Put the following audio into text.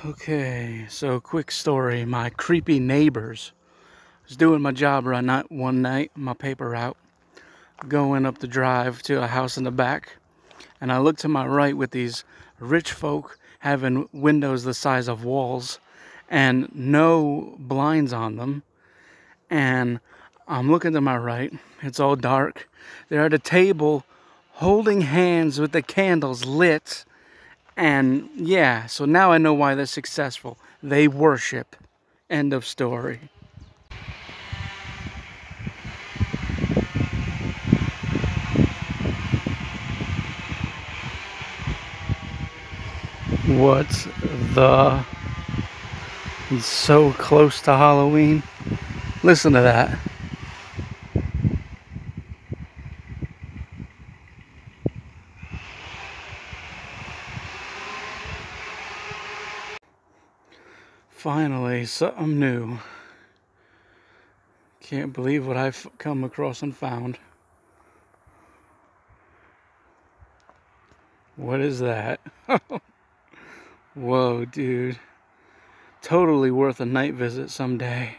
Okay, so quick story. My creepy neighbors. I was doing my job one night, my paper route, going up the drive to a house in the back, and I looked to my right with these rich folk having windows the size of walls and no blinds on them. And I'm looking to my right, it's all dark. They're at a table holding hands with the candles lit. And yeah, so now I know why they're successful. They worship. End of story. What the? He's so close to Halloween. Listen to that. Finally, something new. Can't believe what I've come across and found. What is that? Whoa, dude. Totally worth a night visit someday.